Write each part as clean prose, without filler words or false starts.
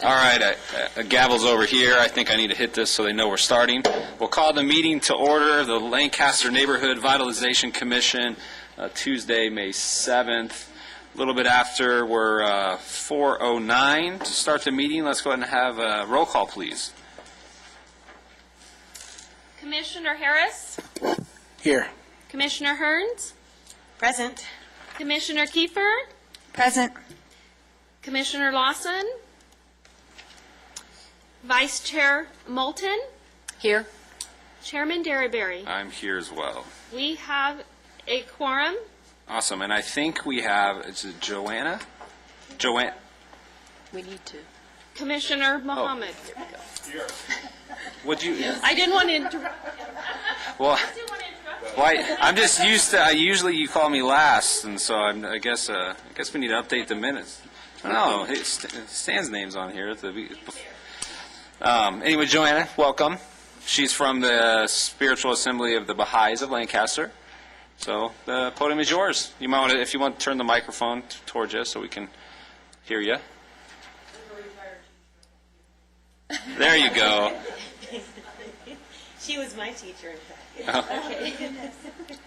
All right, a gavel's over here. I think I need to hit this so they know we're starting. We'll call the meeting to order, the Lancaster Neighborhood Vitalization Commission, Tuesday, May 7th. A little bit after, we're 4:09 to start the meeting. Let's go ahead and have a roll call, please. Commissioner Harris? Here. Commissioner Hearns? Present. Commissioner Kiefer? Present. Commissioner Lawson? Vice Chair Moulton? Here. Chairman Derryberry? I'm here as well. We have a quorum. Awesome, and I think we have, is it Joanna? Joanne? We need to. Commissioner Mohammed. Would you? I didn't want to interrupt. Well, I'm just used to. Usually you call me last, and so I guess we need to update the minutes. No, Stan's name's on here. Anyway, Joanna, welcome. She's from the Spiritual Assembly of the Baha'is of Lancaster. So the podium is yours. You might want to, if you want to turn the microphone towards you so we can hear you. There you go. She was my teacher, in fact. Oh. Okay.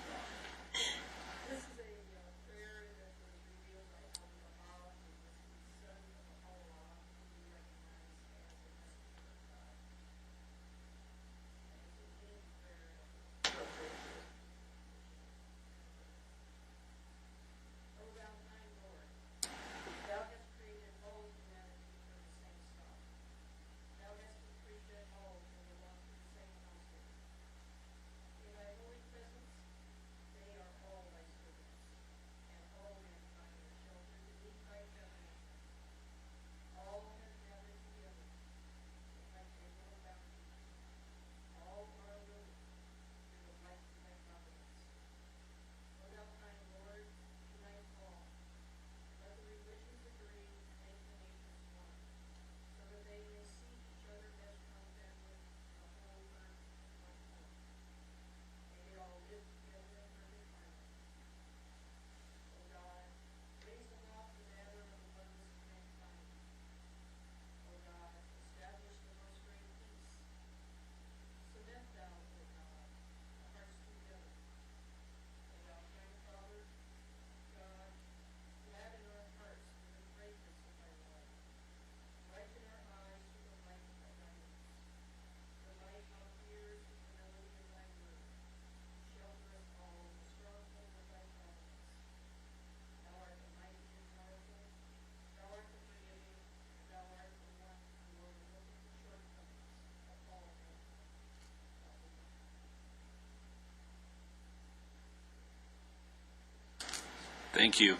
Thank you.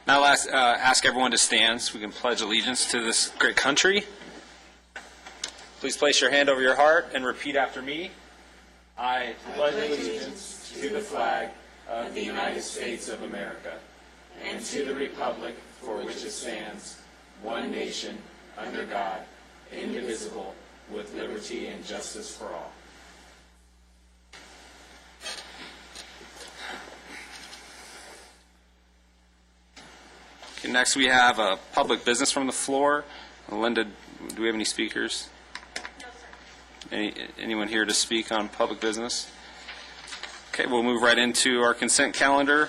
Now I'll ask everyone to stand so we can pledge allegiance to this great country. Please place your hand over your heart and repeat after me. I pledge allegiance to the flag of the United States of America and to the republic for which it stands, one nation, under God, indivisible, with liberty and justice for all. Okay, next we have public business from the floor. Linda, do we have any speakers? No, sir. Anyone here to speak on public business? Okay, we'll move right into our consent calendar.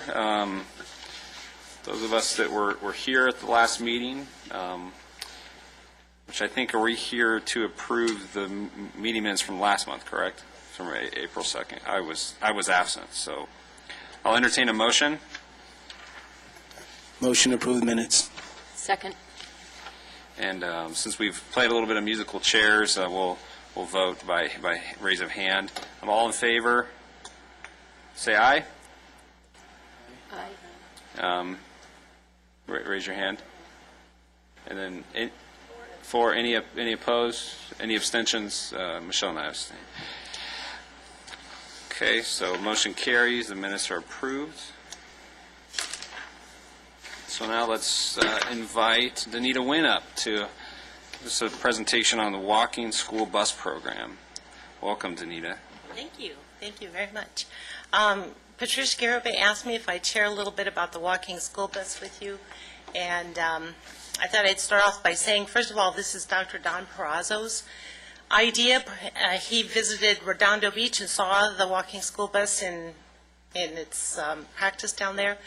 Those of us that were here at the last meeting, which I think are we here to approve the meeting minutes from last month, correct? From April 2nd. I was absent, so I'll entertain a motion. Motion to approve the minutes. Second. And since we've played a little bit of musical chairs, we'll vote by raise of hand. I'm all in favor. Say aye. Aye. Raise your hand. And then for any opposed, any abstentions, Michelle and I abstain. Okay, so motion carries. The minutes are approved. So now let's invite Danita Wynn up to give us a presentation on the walking school bus program. Welcome, Danita. Thank you. Thank you very much. Patricia Garibay asked me if I'd share a little bit about the walking school bus with you. And I thought I'd start off by saying, first of all, this is Dr. Don Perazzo's idea. He visited Redondo Beach and saw the walking school bus in its practice down there.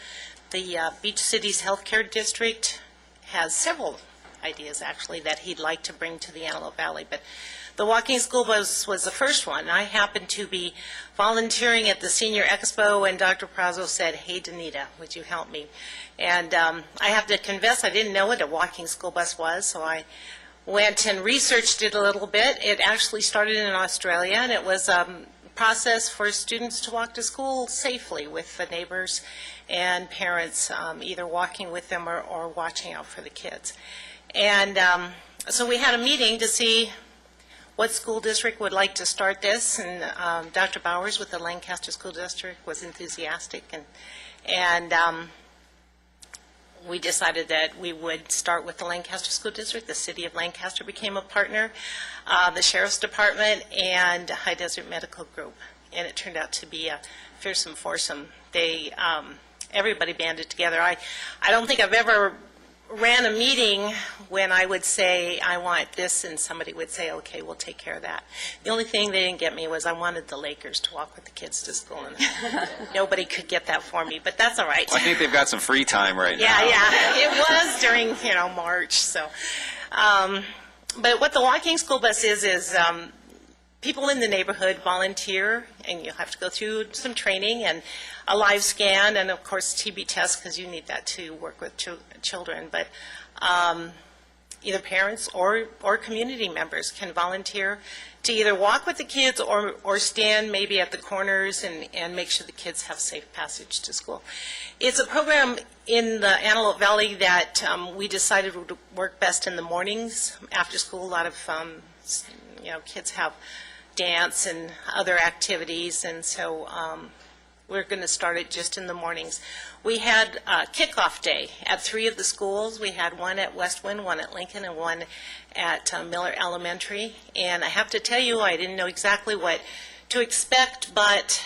The Beach Cities Healthcare District has several ideas, actually, that he'd like to bring to the Antelope Valley, but the walking school bus was the first one. I happened to be volunteering at the Senior Expo, and Dr. Perazzo said, "Hey, Danita, would you help me?" And I have to confess, I didn't know what a walking school bus was, so I went and researched it a little bit. It actually started in Australia, and it was a process for students to walk to school safely with the neighbors and parents, either walking with them or watching out for the kids. And so we had a meeting to see what school district would like to start this, and Dr. Bowers with the Lancaster School District was enthusiastic, and we decided that we would start with the Lancaster School District. The City of Lancaster became a partner, the Sheriff's Department, and High Desert Medical Group, and it turned out to be a fearsome foursome. Everybody banded together. I don't think I've ever ran a meeting when I would say, I want this, and somebody would say, okay, we'll take care of that. The only thing they didn't get me was I wanted the Lakers to walk with the kids to school, and nobody could get that for me, but that's all right. Well, I think they've got some free time right now. Yeah, it was during, March, so. But what the walking school bus is people in the neighborhood volunteer, and you have to go through some training and a live scan, and of course TB test, because you need that to work with children. But either parents or community members can volunteer to either walk with the kids or stand maybe at the corners and make sure the kids have safe passage to school. It's a program in the Antelope Valley that we decided would work best in the mornings after school. A lot of kids have dance and other activities, and so we're going to start it just in the mornings. We had a kickoff day at 3 of the schools. We had one at Westwind, one at Lincoln, and one at Miller Elementary. And I have to tell you, I didn't know exactly what to expect, but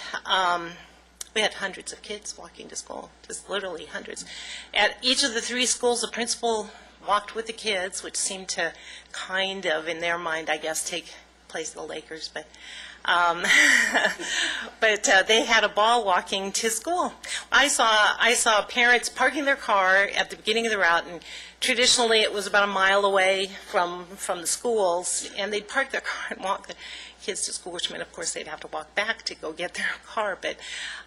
we had hundreds of kids walking to school, just literally hundreds. At each of the 3 schools, the principal walked with the kids, which seemed to kind of, in their mind, I guess, take place of the Lakers, but they had a ball walking to school. I saw parents parking their car at the beginning of the route, and traditionally it was about a mile away from the schools, and they'd park their car and walk the kids to school, which meant, of course, they'd have to walk back to go get their car. But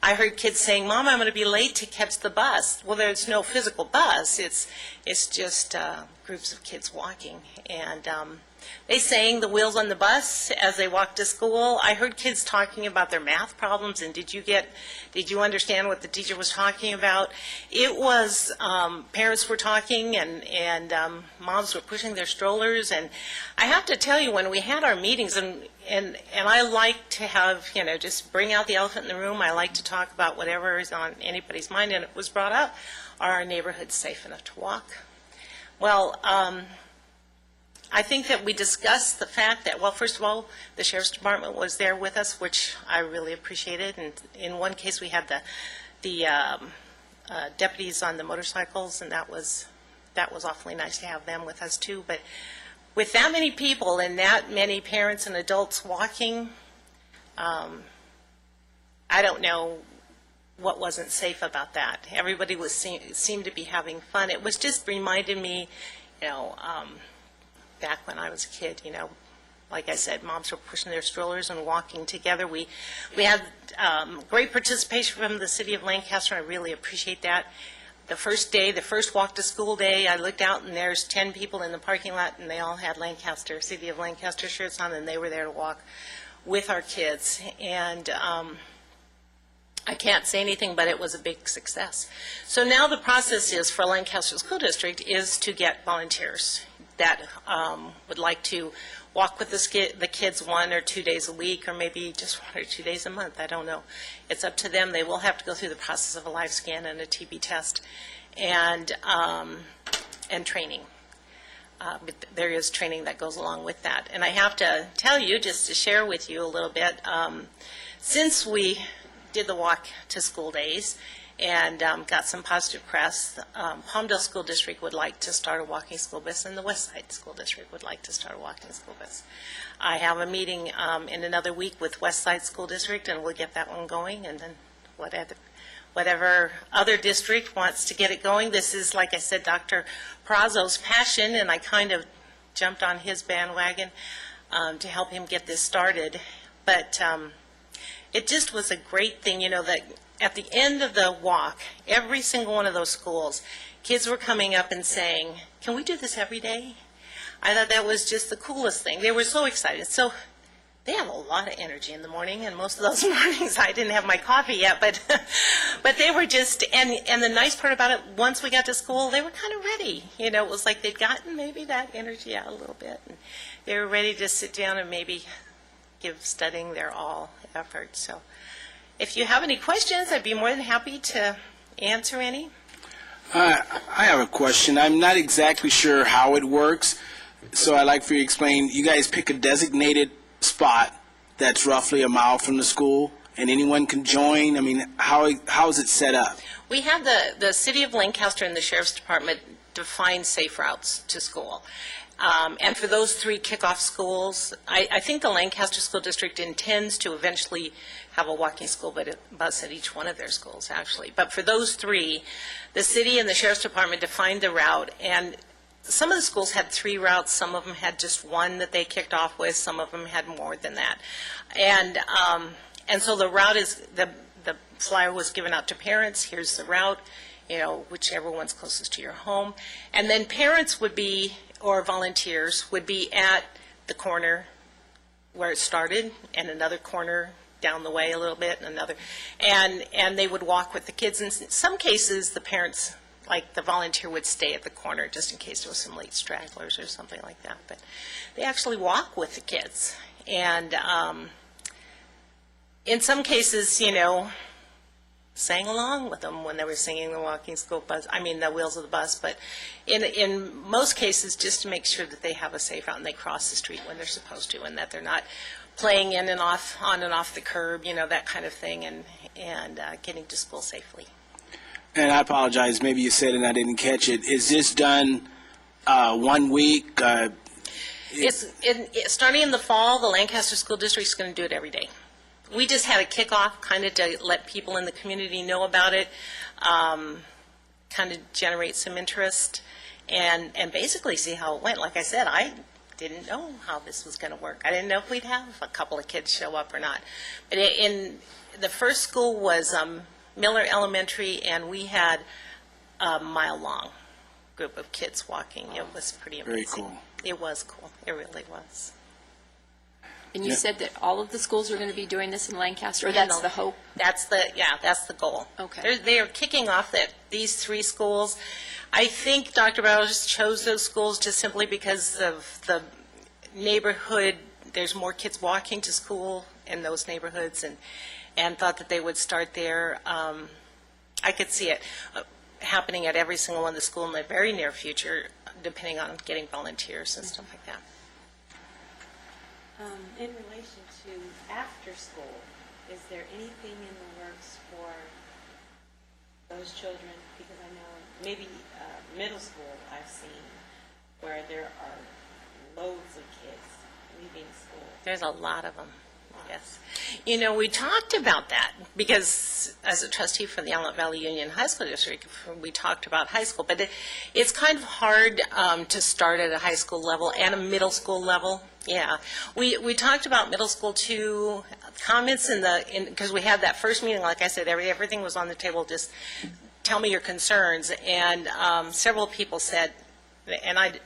I heard kids saying, "Mom, I'm going to be late to catch the bus." Well, there's no physical bus. It's just groups of kids walking, and they sang the wheels on the bus as they walked to school. I heard kids talking about their math problems, and did you understand what the teacher was talking about? It was, parents were talking, and moms were pushing their strollers, and I have to tell you, when we had our meetings, and I like to have, just bring out the elephant in the room. I like to talk about whatever is on anybody's mind, and it was brought up, are our neighborhoods safe enough to walk? Well, I think that we discussed the fact that, well, first of all, the Sheriff's Department was there with us, which I really appreciated. And in one case, we had the deputies on the motorcycles, and that was awfully nice to have them with us too. But with that many people and that many parents and adults walking, I don't know what wasn't safe about that. Everybody seemed to be having fun. It was just reminded me, back when I was a kid, like I said, moms were pushing their strollers and walking together. We had great participation from the City of Lancaster. I really appreciate that. The first day, the first walk to school day, I looked out and there's 10 people in the parking lot, and they all had City of Lancaster shirts on, and they were there to walk with our kids. And I can't say anything, but it was a big success. So now the process is for Lancaster School District is to get volunteers that would like to walk with the kids 1 or 2 days a week, or maybe just 1 or 2 days a month. I don't know. It's up to them. They will have to go through the process of a live scan and a TB test and training. But there is training that goes along with that. And I have to tell you, just to share with you a little bit, since we did the walk to school days, and got some positive press. Palmdale School District would like to start a walking school bus, and the West Side School District would like to start a walking school bus. I have a meeting in another week with West Side School District, and we'll get that one going, and then whatever other district wants to get it going. This is, like I said, Dr. Prazzo's passion, and I kind of jumped on his bandwagon to help him get this started. But it just was a great thing, that at the end of the walk, every single one of those schools, kids were coming up and saying, "Can we do this every day?" I thought that was just the coolest thing. They were so excited. So they have a lot of energy in the morning, and most of those mornings I didn't have my coffee yet, but they were just, and the nice part about it, once we got to school, they were kind of ready. It was like they'd gotten maybe that energy out a little bit, and they were ready to sit down and maybe give studying their all effort. So if you have any questions, I'd be more than happy to answer any. I have a question. I'm not exactly sure how it works, so I'd like for you to explain. You guys pick a designated spot that's roughly a mile from the school, and anyone can join? I mean, how is it set up? We have the City of Lancaster and the Sheriff's Department define safe routes to school. And for those 3 kickoff schools, I think the Lancaster School District intends to eventually have a walking school bus at each one of their schools, actually. But for those 3, the city and the Sheriff's Department defined the route, and some of the schools had 3 routes, some of them had just 1 that they kicked off with, some of them had more than that. And so the route is, the flyer was given out to parents, here's the route, whichever one's closest to your home. And then parents would be, or volunteers, would be at the corner where it started, and another corner down the way a little bit, and another, and they would walk with the kids. In some cases, the parents, like the volunteer, would stay at the corner just in case there was some late stragglers or something like that. But they actually walk with the kids. And in some cases, sang along with them when they were singing the walking school bus, the wheels of the bus. But in most cases, just to make sure that they have a safe route and they cross the street when they're supposed to, and that they're not playing in and off, on and off the curb, that kind of thing, and getting to school safely. And I apologize, maybe you said it and I didn't catch it. Is this done 1 week? Starting in the fall, the Lancaster School District is going to do it every day. We just had a kickoff kind of to let people in the community know about it, kind of generate some interest, and basically see how it went. Like I said, I didn't know how this was going to work. I didn't know if we'd have a couple of kids show up or not. But the first school was Miller Elementary, and we had a mile-long group of kids walking. It was pretty amazing. Very cool. It was cool. It really was. And you said that all of the schools are going to be doing this in Lancaster, or that's the hope? That's the goal. Okay. They are kicking off these 3 schools. I think Dr. Bowers chose those schools just simply because of the neighborhood. There's more kids walking to school in those neighborhoods, and thought that they would start there. I could see it happening at every single one of the schools in the very near future, depending on getting volunteers and stuff like that. In relation to after school, is there anything in the works for those children? Because I know maybe middle school I've seen where there are loads of kids leaving school. There's a lot of them, yes. We talked about that because as a trustee for the Allen Valley Union High School District, we talked about high school. But it's kind of hard to start at a high school level and a middle school level. Yeah. We talked about middle school too. Comments because we had that first meeting, like I said, everything was on the table, just tell me your concerns. And several people said, and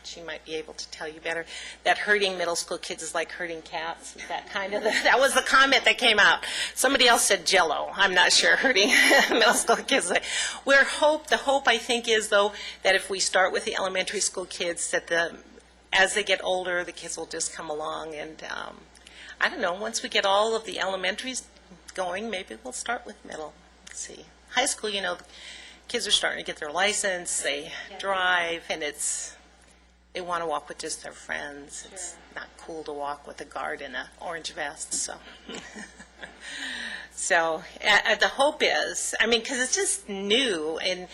she might be able to tell you better, that hurting middle school kids is like hurting cats. That was the comment that came out. Somebody else said Jell-O. I'm not sure. Hurting middle school kids. The hope I think is though that if we start with the elementary school kids, that as they get older, the kids will just come along. And I don't know. Once we get all of the elementaries going, maybe we'll start with middle. Let's see. High school, kids are starting to get their license. They drive, and they want to walk with just their friends. It's not cool to walk with a guard in an orange vest, so So the hope is, I mean, because it's just new in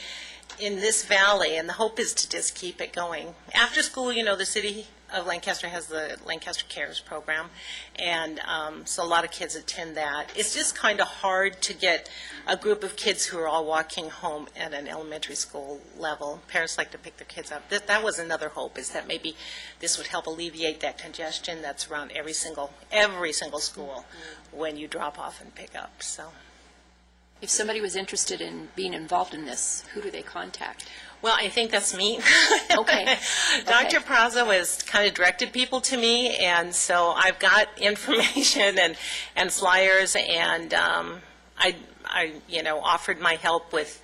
this valley, and the hope is to just keep it going. After school, the city of Lancaster has the Lancaster Cares program, and so a lot of kids attend that. It's just kind of hard to get a group of kids who are all walking home at an elementary school level. Parents like to pick their kids up. That was another hope, is that maybe this would help alleviate that congestion that's around every single school when you drop off and pick up. So. If somebody was interested in being involved in this, who do they contact? Well, I think that's me. Okay. Dr. Okay. Prazo has kind of directed people to me, and so I've got information and flyers, and I offered my help with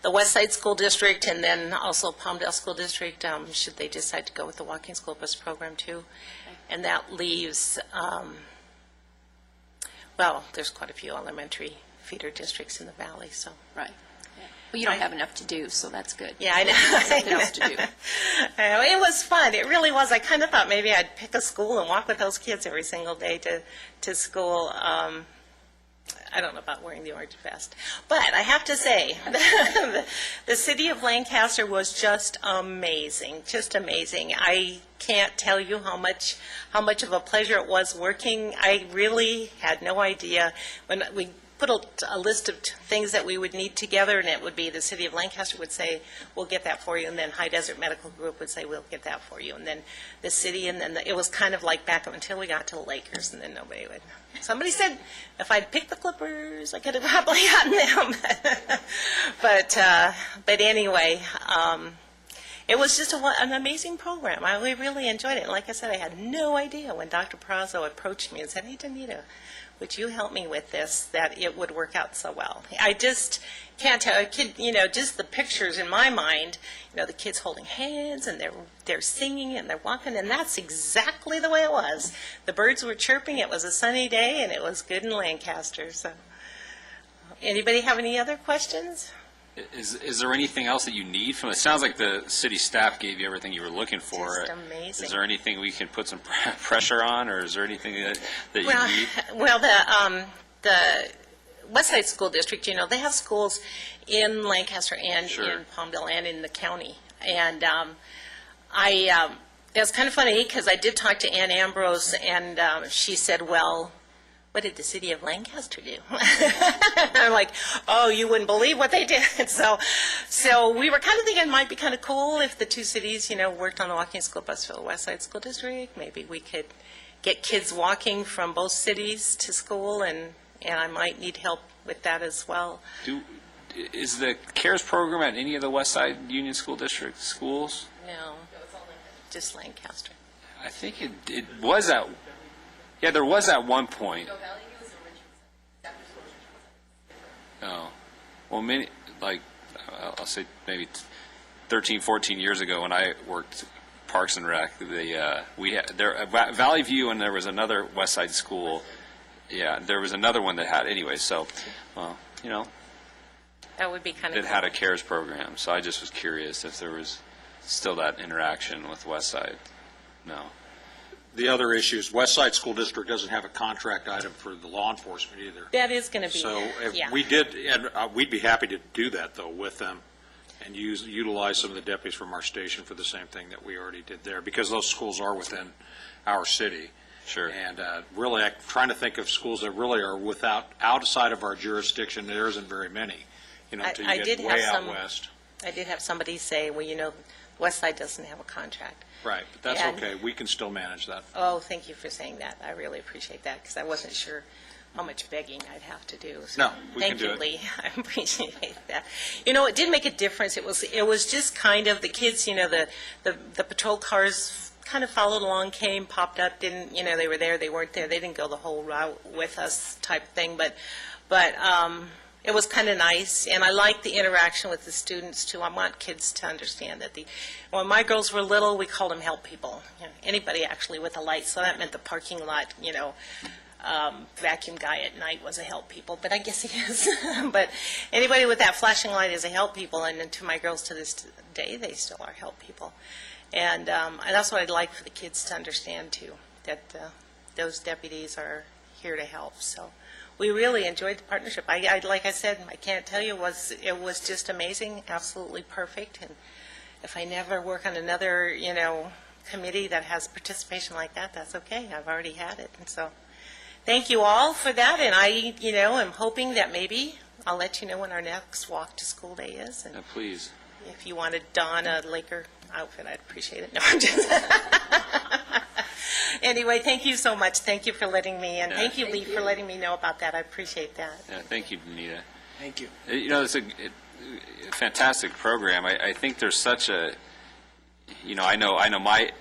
the West Side School District and then also Palmdale School District, should they decide to go with the walking school bus program too. And that leaves, well, there's quite a few elementary feeder districts in the valley, so. Right. Yeah. Well, you don't have enough to do, so that's good. Yeah, I know. Something else to do. It was fun. It really was. I kind of thought maybe I'd pick a school and walk with those kids every single day to school. I don't know about wearing the orange vest. But I have to say, the city of Lancaster was just amazing, just amazing. I can't tell you how much of a pleasure it was working. I really had no idea when we put a list of things that we would need together, and it would be the city of Lancaster would say, we'll get that for you, and then High Desert Medical Group would say, we'll get that for you, and then the city, and then it was kind of like back up until we got to the Lakers, and then nobody would. Somebody said if I'd picked the Clippers, I could have probably gotten them. But anyway, it was just an amazing program. We really enjoyed it. And like I said, I had no idea when Dr. Prazo approached me and said, hey, Danita, would you help me with this, that it would work out so well. I just can't tell a kid, just the pictures in my mind, the kids holding hands and they're singing and they're walking, and that's exactly the way it was. The birds were chirping, it was a sunny day, and it was good in Lancaster. So, anybody have any other questions? Is there anything else that you need from it? It sounds like the city staff gave you everything you were looking for. Just amazing. Is there anything we can put some pressure on, or is there anything that you need? Well, the West Side School District, they have schools in Lancaster and Sure. in Palmdale and in the county. And it was kind of funny because I did talk to Ann Ambrose, and she said, well, what did the city of Lancaster do? I'm like, oh, you wouldn't believe what they did. So we were kind of thinking it might be kind of cool if the two cities, worked on the walking school bus for the West Side School District. Maybe we could get kids walking from both cities to school, and I might need help with that as well. Is the CARES program at any of the West Side Union School District schools? No, just Lancaster. I think it was at. Yeah, there was at one point. Oh, well, I'll say maybe 13, 14 years ago when I worked Parks and Rec, we had Valley View, and there was another West Side school. Yeah, there was another one that had anyway. So, well, That would be kind of it had a CARES program. So I just was curious if there was still that interaction with West Side. No. The other issue is West Side School District doesn't have a contract item for the law enforcement either. That is going to be, So if yeah. we did, and we'd be happy to do that, though, with them and utilize some of the deputies from our station for the same thing that we already did there, because those schools are within our city. Sure. And really, I'm trying to think of schools that really are outside of our jurisdiction. There isn't very many, until I you did get way have out some- west. I did have somebody say, well, West Side doesn't have a contract. Right, but that's And- okay. We can still manage that. Oh, thank you for saying that. I really appreciate that, because I wasn't sure how much begging I'd have to do. So No, we can do Thank it. you, Lee. I appreciate that. It did make a difference. It was just kind of the kids, the patrol cars kind of followed along, popped up, didn't, they were there, they weren't there, they didn't go the whole route with us type thing, but it was kind of nice, and I like the interaction with the students, too. I want kids to understand that when my girls were little, we called them help people. Anybody actually with a light, so that meant the parking lot, vacuum guy at night was a help people, but I guess he is. But anybody with that flashing light is a help people, and to my girls to this day, they still are help people. And that's what I'd like for the kids to understand, too, that those deputies are here to help. So we really enjoyed the partnership. Like I said, I can't tell you, it was just amazing, absolutely perfect. And if I never work on another, committee that has participation like that, that's okay. I've already had it. And so thank you all for that. And I, am hoping that maybe I'll let you know when our next walk to school day is. And Yeah, please. if you want to don a Laker outfit, I'd appreciate it. No, I'm just Anyway, thank you so much. Thank you for letting me, and thank you, Lee, for letting me know about that. I appreciate that. Yeah, thank you, Benita. Thank you. It's a fantastic program. I think there's such a, I know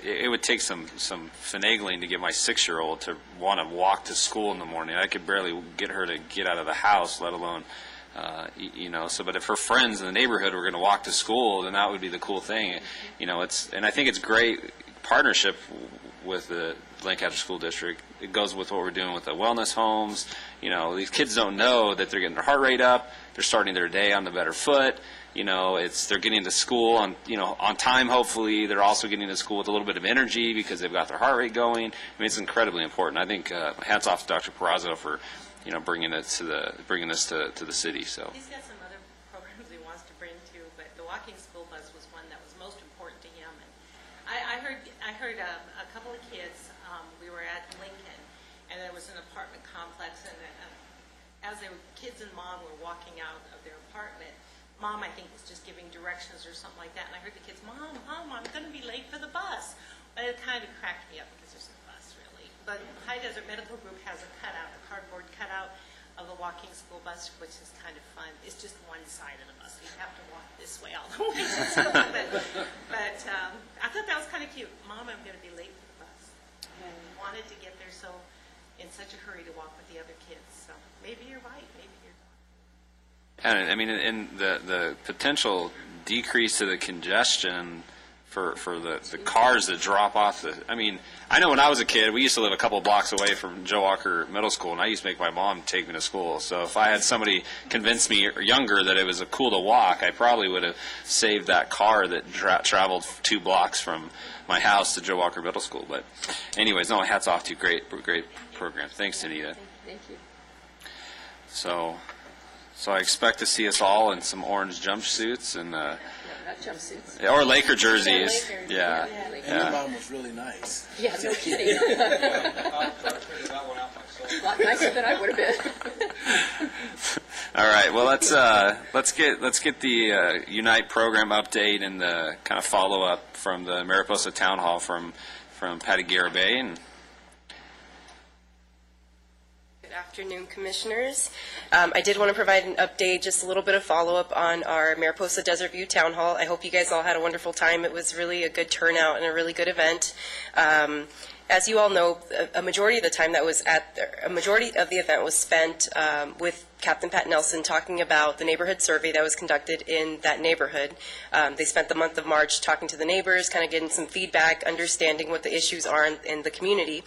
it would take some finagling to get my 6-year-old to want to walk to school in the morning. I could barely get her to get out of the house, let alone, but if her friends in the neighborhood were going to walk to school, then that would be the cool thing. And I think it's great partnership with the Lancaster School District. It goes with what we're doing with the wellness homes. These kids don't know that they're getting their heart rate up. They're starting their day on the better foot. They're getting to school on time. Hopefully, they're also getting to school with a little bit of energy because they've got their heart rate going. It's incredibly important. I think hats off to Dr. Perazzo for bringing this to the city. So. He's got some other programs he wants to bring too, but the walking school bus was one that was most important to him. And I heard a couple of kids. We were at Lincoln, and there was an apartment complex, and as their kids and mom were walking out of their apartment, Mom, I think, was just giving directions or something like that, and I heard the kids, Mom, I'm going to be late for the bus. But it kind of cracked me up because there's no bus, really. But High Desert Medical Group has a cardboard cutout of the walking school bus, which is kind of fun. It's just one side of the bus. You have to walk this way all the way. But I thought that was kind of cute. Mom, I'm going to be late for the bus. And wanted to get there in such a hurry to walk with the other kids. So maybe you're right. Maybe you're And and the potential decrease to the congestion for the cars that drop off I know when I was a kid, we used to live a couple of blocks away from Joe Walker Middle School, and I used to make my mom take me to school. So if I had somebody convince me younger that it was cool to walk, I probably would have saved that car that traveled 2 blocks from my house to Joe Walker Middle School. But anyways, no, hats off to you. Great program. Thanks, Anita. Thank you. So I expect to see us all in some orange jumpsuits and Not jumpsuits. or Laker jerseys. Lakers. Yeah. And the mom was really nice. Yeah, no kidding. A lot nicer than I would have been. All right. Well, let's get the Unite program update and the kind of follow up from the Mariposa Town Hall from Patty Garibay. And Good afternoon, Commissioners. I did want to provide an update, just a little bit of follow-up on our Mariposa Desert View Town Hall. I hope you guys all had a wonderful time. It was really a good turnout and a really good event. As you all know, a majority of the event was spent with Captain Pat Nelson talking about the neighborhood survey that was conducted in that neighborhood. They spent the month of March talking to the neighbors, kind of getting some feedback, understanding what the issues are in the community.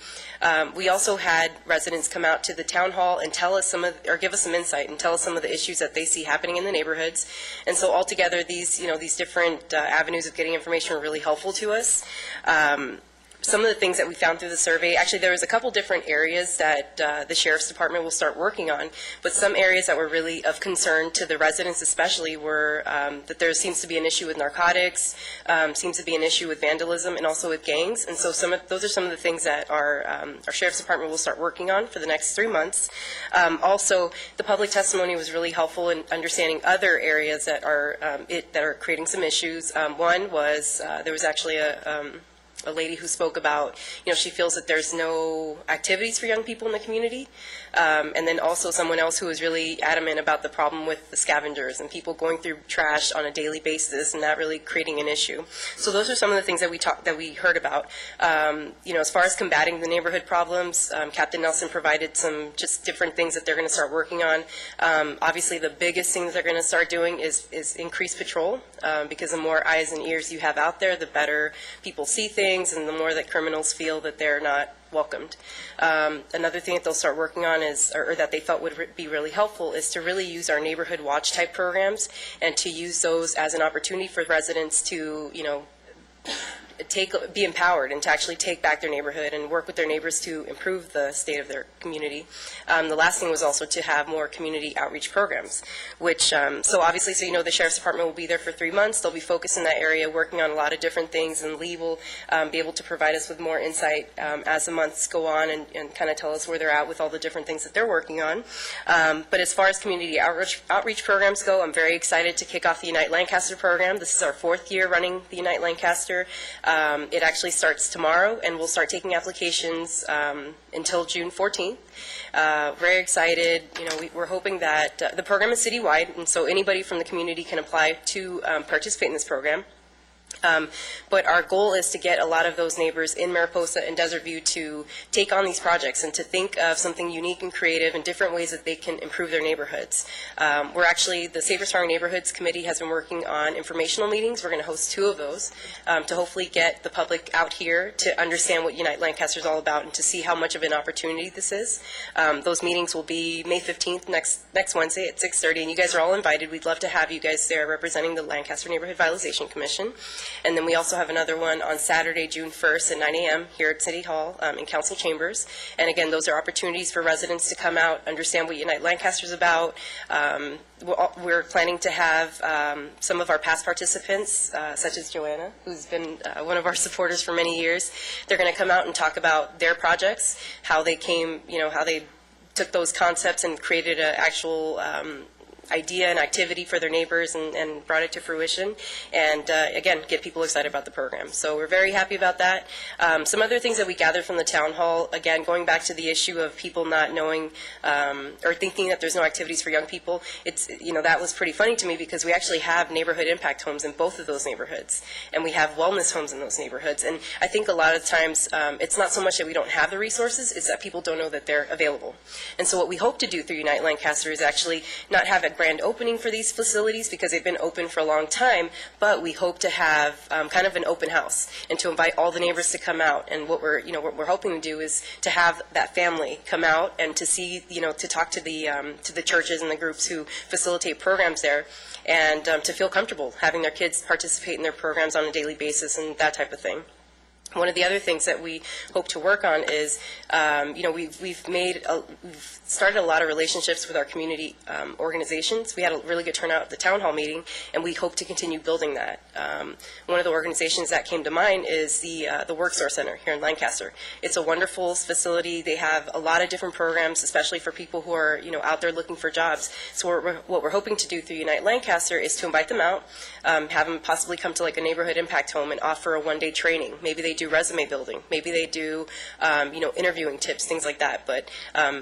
We also had residents come out to the town hall and tell us give us some insight and tell us some of the issues that they see happening in the neighborhoods. And so altogether, these different avenues of getting information were really helpful to us. Some of the things that we found through the survey, actually there was a couple different areas that the Sheriff's Department will start working on, but some areas that were really of concern to the residents especially were that there seems to be an issue with narcotics, seems to be an issue with vandalism, and also with gangs. And so those are some of the things that our Sheriff's Department will start working on for the next 3 months. Also, the public testimony was really helpful in understanding other areas that are creating some issues. One was there was actually a lady who spoke about, she feels that there's no activities for young people in the community. And then also someone else who was really adamant about the problem with the scavengers and people going through trash on a daily basis and that really creating an issue. So those are some of the things that we heard about. As far as combating the neighborhood problems, Captain Nelson provided some just different things that they're going to start working on. Obviously, the biggest thing that they're going to start doing is increase patrol, because the more eyes and ears you have out there, the better people see things and the more that criminals feel that they're not welcomed. Another thing that they'll start working on or that they felt would be really helpful is to really use our neighborhood watch type programs and to use those as an opportunity for residents to, be empowered and to actually take back their neighborhood and work with their neighbors to improve the state of their community. The last thing was also to have more community outreach programs, which, so obviously, so you know, the Sheriff's Department will be there for 3 months. They'll be focused in that area, working on a lot of different things, and Lee will be able to provide us with more insight as the months go on and kind of tell us where they're at with all the different things that they're working on. But as far as community outreach programs go, I'm very excited to kick off the Unite Lancaster program. This is our 4th year running the Unite Lancaster. It actually starts tomorrow, and we'll start taking applications until June 14th. Very excited. You know, we're hoping that the program is citywide, and so anybody from the community can apply to participate in this program. But our goal is to get a lot of those neighbors in Mariposa and Desert View to take on these projects and to think of something unique and creative and different ways that they can improve their neighborhoods. We're actually, the Safer Strong Neighborhoods Committee has been working on informational meetings. We're going to host 2 of those to hopefully get the public out here to understand what Unite Lancaster is all about and to see how much of an opportunity this is. Those meetings will be May 15th, next Wednesday at 6:30, and you guys are all invited. We'd love to have you guys there representing the Lancaster Neighborhood Vitalization Commission. And then we also have another one on Saturday, June 1st at 9 a.m. here at City Hall in Council Chambers. And again, those are opportunities for residents to come out, understand what Unite Lancaster is about. We're planning to have some of our past participants, such as Joanna, who's been one of our supporters for many years. They're going to come out and talk about their projects, how they came, you know, how they took those concepts and created an actual idea and activity for their neighbors and brought it to fruition, and again, get people excited about the program. So we're very happy about that. Some other things that we gathered from the town hall, again, going back to the issue of people not knowing or thinking that there's no activities for young people, it's, you know, that was pretty funny to me because we actually have neighborhood impact homes in both of those neighborhoods, and we have wellness homes in those neighborhoods. And I think a lot of times it's not so much that we don't have the resources, it's that people don't know that they're available. And so what we hope to do through Unite Lancaster is actually not have a grand opening for these facilities because they've been open for a long time, but we hope to have kind of an open house and to invite all the neighbors to come out. And what we're hoping to do is to have that family come out and to see, you know, to talk to the churches and the groups who facilitate programs there, and to feel comfortable having their kids participate in their programs on a daily basis and that type of thing. One of the other things that we hope to work on is, you know, we've started a lot of relationships with our community organizations. We had a really good turnout at the town hall meeting, and we hope to continue building that. One of the organizations that came to mind is the Work Source Center here in Lancaster. It's a wonderful facility. They have a lot of different programs, especially for people who are, you know, out there looking for jobs. So what we're hoping to do through Unite Lancaster is to invite them out, have them possibly come to like a neighborhood impact home and offer a one-day training. Maybe they do resume building. Maybe they do, you know, interviewing tips, things like that. But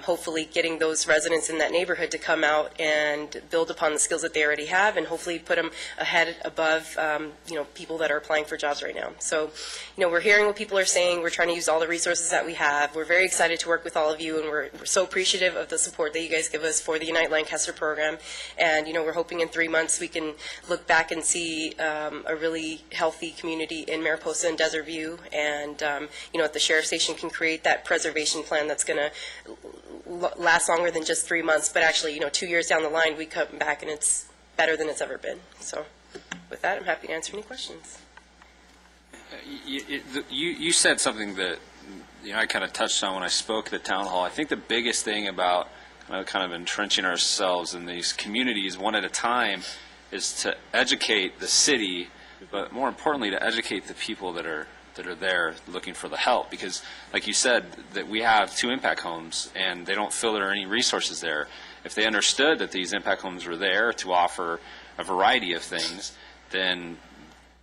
hopefully getting those residents in that neighborhood to come out and build upon the skills that they already have, and hopefully put them ahead above, you know, people that are applying for jobs right now. So, you know, we're hearing what people are saying. We're trying to use all the resources that we have. We're very excited to work with all of you, and we're so appreciative of the support that you guys give us for the Unite Lancaster program. And, you know, we're hoping in 3 months we can look back and see a really healthy community in Mariposa and Desert View, and, you know, at the sheriff's station can create that preservation plan that's going to last longer than just 3 months, but actually, you know, 2 years down the line, we come back and it's better than it's ever been. So with that, I'm happy to answer any questions. You said something that, you know, I kind of touched on when I spoke at the town hall. I think the biggest thing about kind of entrenching ourselves in these communities one at a time is to educate the city, but more importantly, to educate the people that are there looking for the help. Because, like you said, that we have 2 impact homes, and they don't feel there are any resources there. If they understood that these impact homes were there to offer a variety of things, then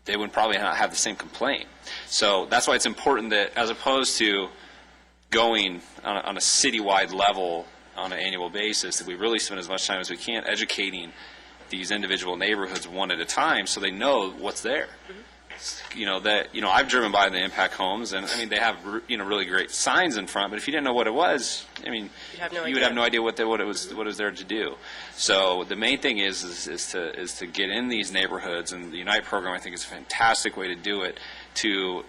they would probably not have the same complaint. So that's why it's important that, as opposed to going on a citywide level on an annual basis, that we really spend as much time as we can educating these individual neighborhoods one at a time so they know what's there. You know, that, you know, I've driven by the impact homes, and I mean, they have, you know, really great signs in front, but if you didn't know what it was, I mean, you would have no idea what it was there to do. So the main thing is to get in these neighborhoods, and the Unite program, I think, is a fantastic way to do it, to,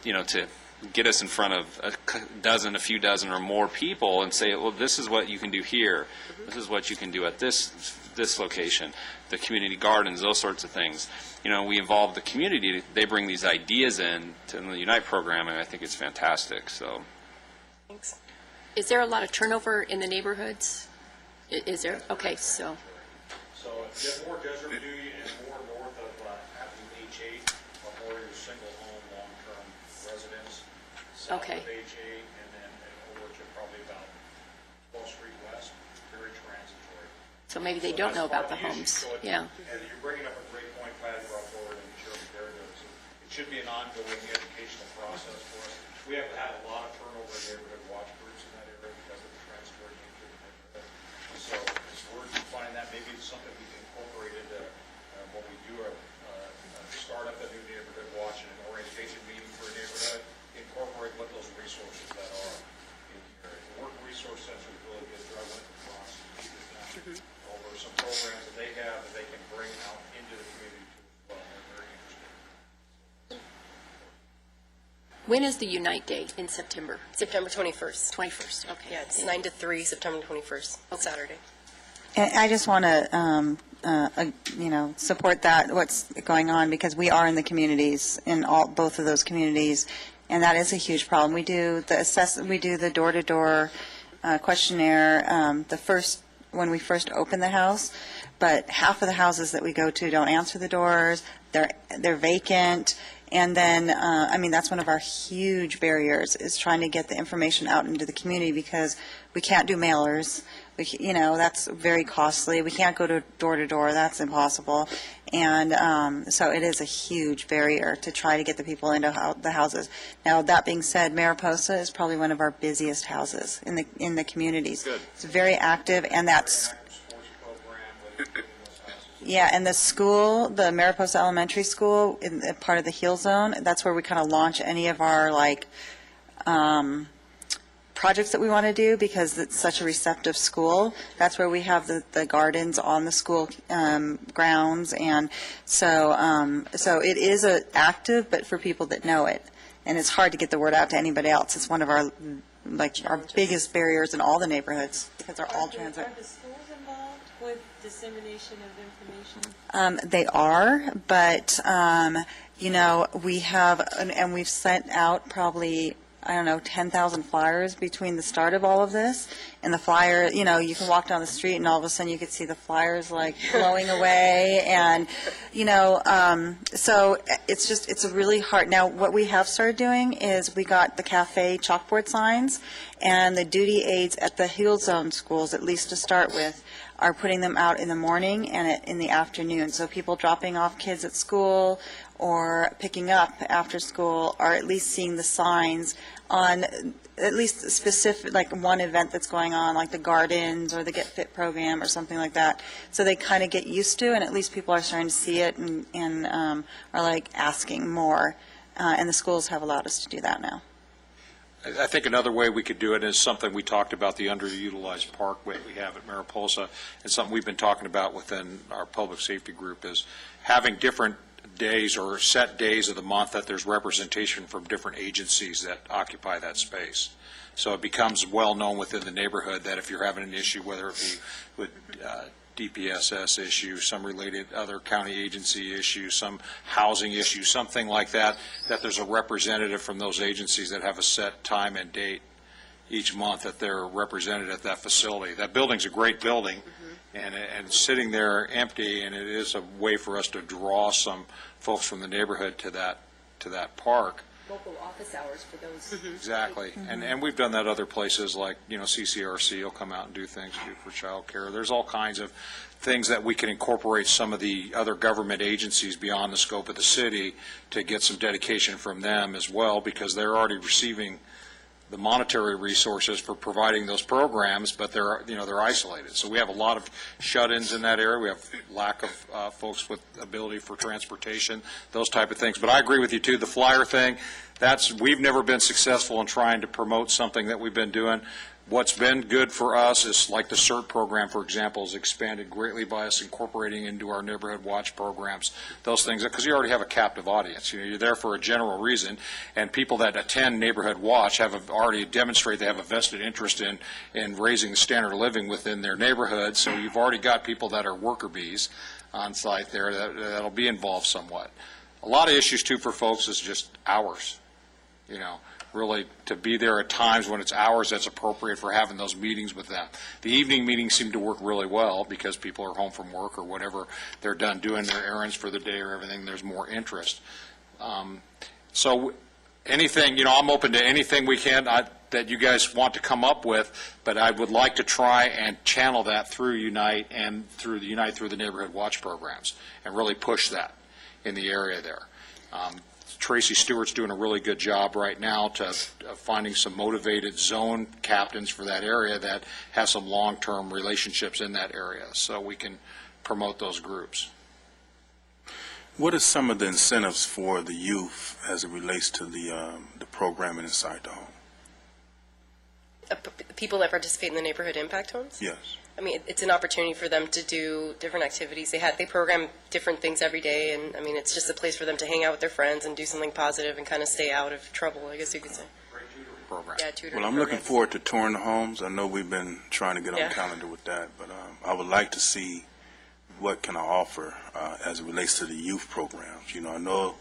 you know, to get us in front of a few dozen or more people and say, well, this is what you can do here. This is what you can do at this this location, the community gardens, those sorts of things. You know, we involve the community. They bring these ideas in to the Unite program, and I think it's fantastic. So, Thanks. Is there a lot of turnover in the neighborhoods? Is there? Okay, so. So more Desert Beauty and more north of H8 are more your single home, long-term residents. South Okay. of H8 and then over to probably about 12th Street West, very transitory. So maybe they don't know about the homes. Yeah. And you're bringing up a great point, Patty, brought forward, and Chairman Barrett does. It should be an ongoing educational process for us. We have had a lot of turnover in neighborhood watch groups in that area because of the transitory nature of the neighborhood. So as we're defining that, maybe it's something we can incorporate into when we do a start up a new neighborhood watch and an orientation meeting for a neighborhood, incorporate what those resources that are in here. The work resource center is really good. I went across and meet with them over some programs that they have that they can bring out into the community too as well. They're very interested. When is the Unite Day in September? September 21st. 21st. Okay. Yeah, it's 9 to 3, September 21st, Saturday. And I just want to, support that, what's going on, because we are in the communities, in both of those communities, and that is a huge problem. We do the door-to-door questionnaire when we first open the house, but half of the houses that we go to don't answer the doors, they're vacant, and then, that's one of our huge barriers, is trying to get the information out into the community, because we can't do mailers. That's very costly. We can't go to door, that's impossible. And so it is a huge barrier to try to get the people into the houses. Now, that being said, Mariposa is probably one of our busiest houses in the communities. Good. It's very active, and that's... Sports program with those houses. Yeah, and the school, the Mariposa Elementary School, in part of the Heal Zone, that's where we kind of launch any of our, projects that we want to do, because it's such a receptive school. That's where we have the gardens on the school grounds, and so it is active, but for people that know it, and it's hard to get the word out to anybody else. It's one of our biggest barriers in all the neighborhoods, because they're all transit. Are the schools involved with dissemination of information? They are, but we have, and we've sent out probably, 10,000 flyers between the start of all of this and the flyer. You can walk down the street and all of a sudden you could see the flyers blowing away, and so it's a really hard. Now, what we have started doing is we got the cafe chalkboard signs, and the duty aides at the Heal Zone schools, at least to start with, are putting them out in the morning and in the afternoon. So people dropping off kids at school or picking up after school are at least seeing the signs on at least specific, one event that's going on, like the gardens or the Get Fit program or something like that. So they kind of get used to, and at least people are starting to see it and are asking more. And the schools have allowed us to do that now. I think another way we could do it is something we talked about, the underutilized parkway we have at Mariposa, and something we've been talking about within our public safety group is having different days or set days of the month that there's representation from different agencies that occupy that space. So it becomes well known within the neighborhood that if you're having an issue, whether it be with DPSS issue, some related other county agency issue, some housing issue, something like that, that there's a representative from those agencies that have a set time and date each month that they're represented at that facility. That building's a great building, and sitting there empty, and it is a way for us to draw some folks from the neighborhood to that park. Local office hours for those. Exactly. And we've done that other places, like, CCRC will come out and do things for child care. There's all kinds of things that we can incorporate some of the other government agencies beyond the scope of the city to get some dedication from them as well, because they're already receiving the monetary resources for providing those programs, but they're isolated. So we have a lot of shut-ins in that area. We have lack of folks with ability for transportation, those type of things. But I agree with you too. The flyer thing, we've never been successful in trying to promote something that we've been doing. What's been good for us is like the CERT program, for example, is expanded greatly by us incorporating into our neighborhood watch programs, those things, because you already have a captive audience. You know, you're there for a general reason, and people that attend neighborhood watch have already demonstrated they have a vested interest in raising the standard of living within their neighborhood, so you've already got people that are worker bees on site there that'll be involved somewhat. A lot of issues, too, for folks is just hours, you know. Really to be there at times when it's hours that's appropriate for having those meetings with them. The evening meetings seem to work really well because people are home from work or whatever, they're done doing their errands for the day or everything, there's more interest. So anything, you know, I'm open to anything we can that you guys want to come up with, but I would like to try and channel that through Unite and through the Neighborhood Watch programs and really push that in the area there. Tracy Stewart's doing a really good job right now to finding some motivated zone captains for that area that have some long-term relationships in that area, so we can promote those groups. What are some of the incentives for the youth as it relates to the programming inside the home? People that participate in the neighborhood impact homes? Yes. I mean, it's an opportunity for them to do different activities. They program different things every day, and I mean, it's just a place for them to hang out with their friends and do something positive and kind of stay out of trouble, I guess you could say. Program. Yeah, tutoring Well, I'm looking programs. forward to touring the homes. I know we've been trying to get on Yeah. the calendar with that, but I would like to see what can I offer as it relates to the youth programs. You know, I know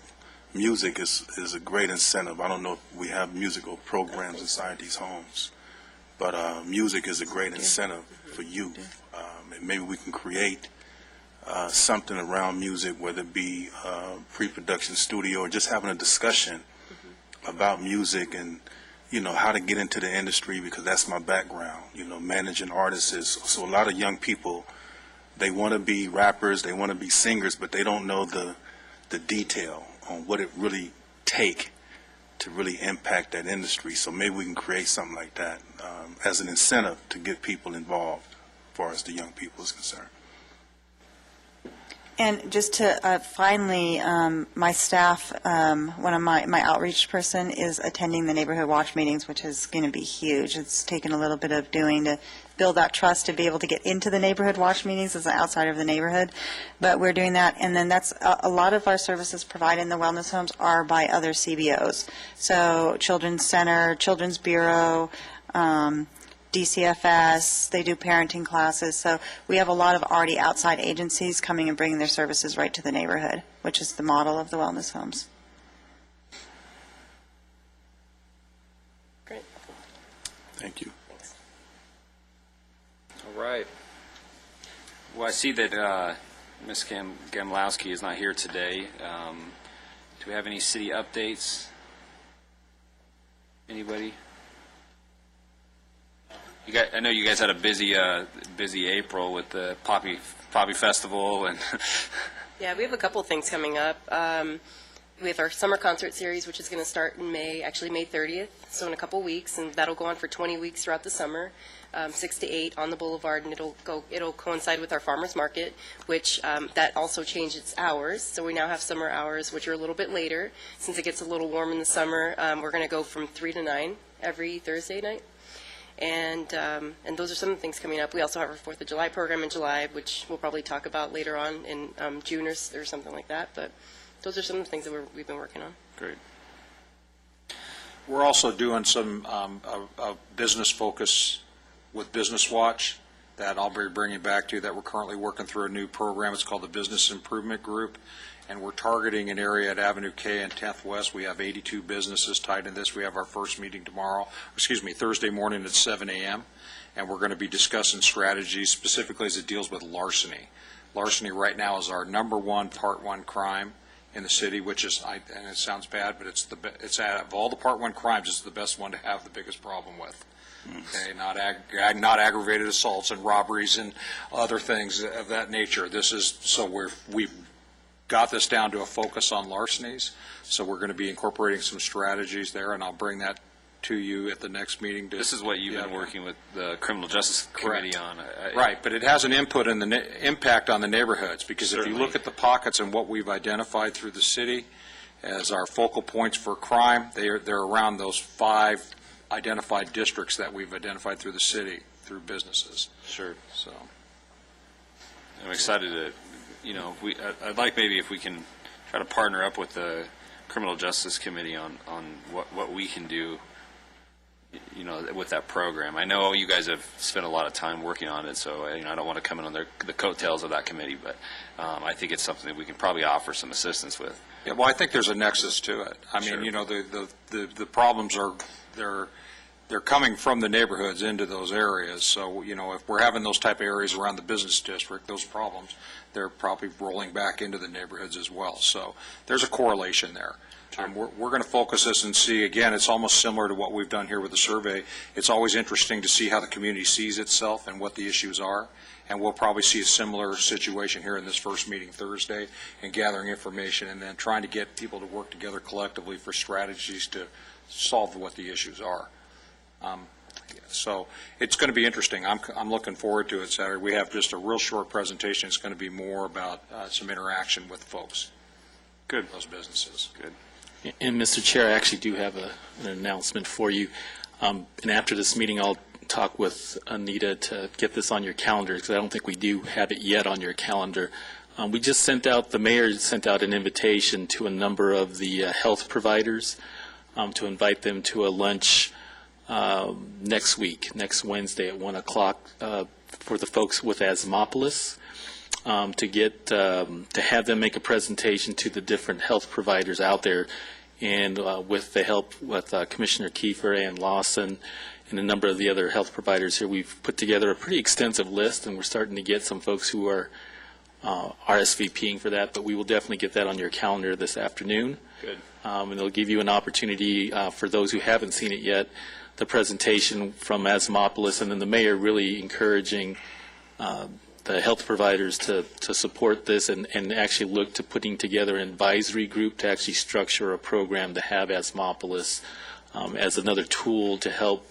music is a great incentive. I don't know if we have musical programs inside these homes, but music is a great incentive for youth. And maybe we can create something around music, whether it be pre-production studio or just having a discussion about music and, you know, how to get into the industry, because that's my background, you know, managing artists. So a lot of young people, they want to be rappers, they want to be singers, but they don't know the detail on what it really take to really impact that industry. So maybe we can create something like that as an incentive to get people involved as far as the young people is concerned. And just to finally, my staff, one of my outreach person is attending the neighborhood watch meetings, which is going to be huge. It's taken a little bit of doing to build that trust to be able to get into the neighborhood watch meetings as an outsider of the neighborhood. But we're doing that, and then that's a lot of our services provided in the wellness homes are by other CBOs. So Children's Center, Children's Bureau, DCFS, they do parenting classes. So we have a lot of already outside agencies coming and bringing their services right to the neighborhood, which is the model of the wellness homes. Great. Thank you. All right. Well, I see that Ms. Gamlowski is not here today. Do we have any city updates? Anybody? I know you guys had a busy April with the Poppy Festival and. Yeah, we have a couple of things coming up. We have our summer concert series, which is going to start in May, actually May 30th, so in a couple weeks, and that'll go on for 20 weeks throughout the summer, 6 to 8 on the boulevard, and it'll coincide with our farmers market, which that also changed its hours. So we now have summer hours, which are a little bit later. Since it gets a little warm in the summer, we're going to go from 3 to 9 every Thursday night. And those are some of the things coming up. We also have our 4th of July program in July, which we'll probably talk about later on in June or something like that. But those are some of the things that we've been working on. Great. We're also doing some a business focus with Business Watch that I'll be bringing back to you, that we're currently working through a new program. It's called the Business Improvement Group, and we're targeting an area at Avenue K and 10th West. We have 82 businesses tied in this. We have our first meeting Thursday morning at 7 a.m., and we're going to be discussing strategies specifically as it deals with larceny. Larceny right now is our number one Part 1 crime in the city, which is, and it sounds bad, but it's out of all the Part 1 crimes, it's the best one to have the biggest problem with. Okay, not aggravated assaults and robberies and other things of that nature. This is, so we've got this down to a focus on larcenies, so we're going to be incorporating some strategies there, and I'll bring that to you at the next meeting. This is what you've been working with the Criminal Justice Committee on. Right, but it has an input in the impact on the neighborhoods, because if you Certainly. look at the pockets and what we've identified through the city as our focal points for crime, they're around those 5 identified districts that we've identified through the city, through businesses. Sure. So, I'm excited to, I'd like maybe if we can try to partner up with the Criminal Justice Committee on what we can do, with that program. I know you guys have spent a lot of time working on it, so I don't want to come in on the coattails of that committee, but I think it's something that we can probably offer some assistance with. yeah, well, I think there's a nexus to it. I mean, Sure. the problems are, they're coming from the neighborhoods into those areas. So, if we're having those type of areas around the business district, those problems, they're probably rolling back into the neighborhoods as well. So there's a correlation there. We're going to focus this and see, again, it's almost similar to what we've done here with the survey. It's always interesting to see how the community sees itself and what the issues are. And we'll probably see a similar situation here in this first meeting Thursday, and gathering information and then trying to get people to work together collectively for strategies to solve what the issues are. So it's going to be interesting. I'm looking forward to it Saturday. We have just a real short presentation. It's going to be more about some interaction with folks. Good. Those businesses. Good. And Mr. Chair, I actually do have an announcement for you. And after this meeting, I'll talk with Anita to get this on your calendar, because I don't think we do have it yet on your calendar. We just the mayor sent out an invitation to a number of the health providers to invite them to a lunch next week, next Wednesday at 1 o'clock for the folks with Asthmopolis, to have them make a presentation to the different health providers out there. And with the help with Commissioner Kiefer and Lawson and a number of the other health providers here, we've put together a pretty extensive list, and we're starting to get some folks who are RSVPing for that, but we will definitely get that on your calendar this afternoon. Good. And it'll give you an opportunity, for those who haven't seen it yet, the presentation from Asthmopolis, and then the mayor really encouraging the health providers to support this and actually look to putting together an advisory group to actually structure a program to have Asthmopolis as another tool to help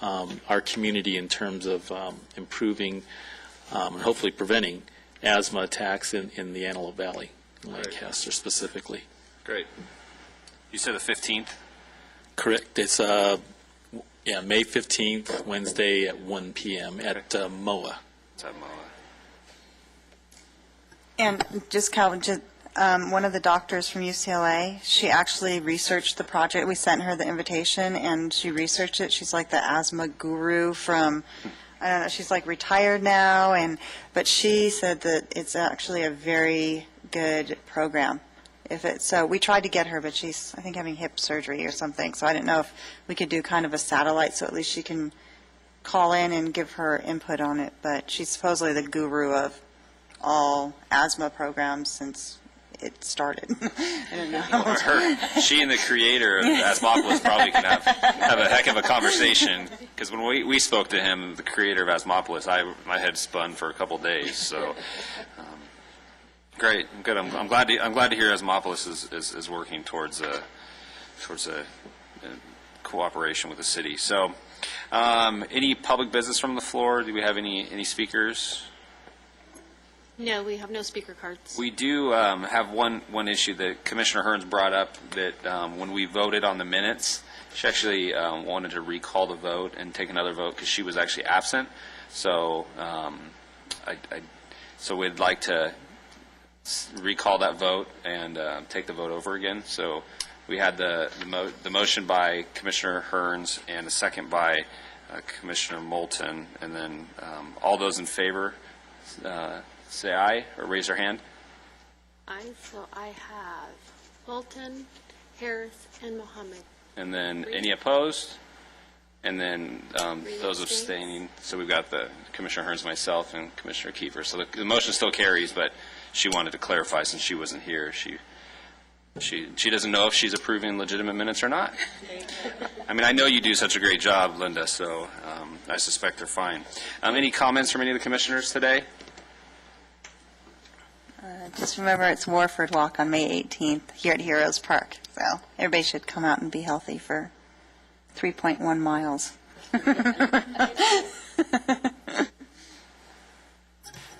our community in terms of improving and hopefully preventing asthma attacks in the Antelope Valley, in Lancaster specifically. Great. You said the 15th? Correct. It's May 15th, Wednesday at 1 p.m. at MOA. It's at MOA. And just Calvin, one of the doctors from UCLA, she actually researched the project. We sent her the invitation, and she researched it. She's like the asthma guru from, I don't know, she's like retired now, but she said that it's actually a very good program. So we tried to get her, but she's, I think, having hip surgery or something. So I didn't know if we could do kind of a satellite so at least she can call in and give her input on it. But she's supposedly the guru of all asthma programs since it started. I don't know. She and the creator of Asthmopolis probably can have a heck of a conversation, because when we spoke to him, the creator of Asthmopolis, my head spun for a couple days. So great, good. I'm glad to hear Asthmopolis is working towards a cooperation with the city. So any public business from the floor? Do we have any speakers? No, we have no speaker cards. We do have one issue that Commissioner Hearns brought up, that when we voted on the minutes, she actually wanted to recall the vote and take another vote because she was actually absent. So so we'd like to recall that vote and take the vote over again. So we had the motion by Commissioner Hearns and a second by Commissioner Moulton, and then all those in favor say aye or raise their hand. I have Bolton, Harris, and Mohammed. And then any opposed? And then those abstaining. So we've got the Commissioner Hearns, myself, and Commissioner Kiefer. So the motion still carries, but she wanted to clarify since she wasn't here. She doesn't know if she's approving legitimate minutes or not. I mean, I know you do such a great job, Linda, so I suspect they're fine. Any comments from any of the commissioners today? Just remember, it's Warford Walk on May 18th here at Heroes Park. So everybody should come out and be healthy for 3.1 miles.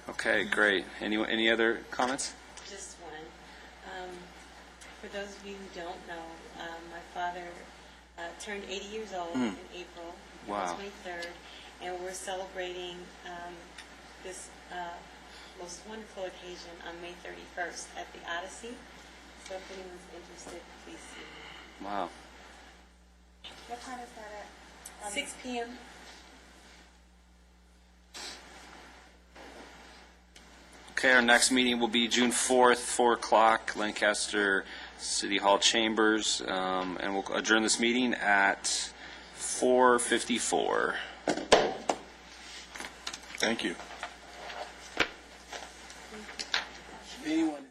Okay, great. Any other comments? Just one. For those of you who don't know, my father turned 80 years old in April. Wow. It's May 3rd, and we're celebrating this most wonderful occasion on May 31st at the Odyssey. So if anyone's interested, please see me. Wow. What time is that at? 6 p.m. Okay, our next meeting will be June 4th, 4 o'clock, Lancaster City Hall Chambers, and we'll adjourn this meeting at 4:54. Thank you. Anyone?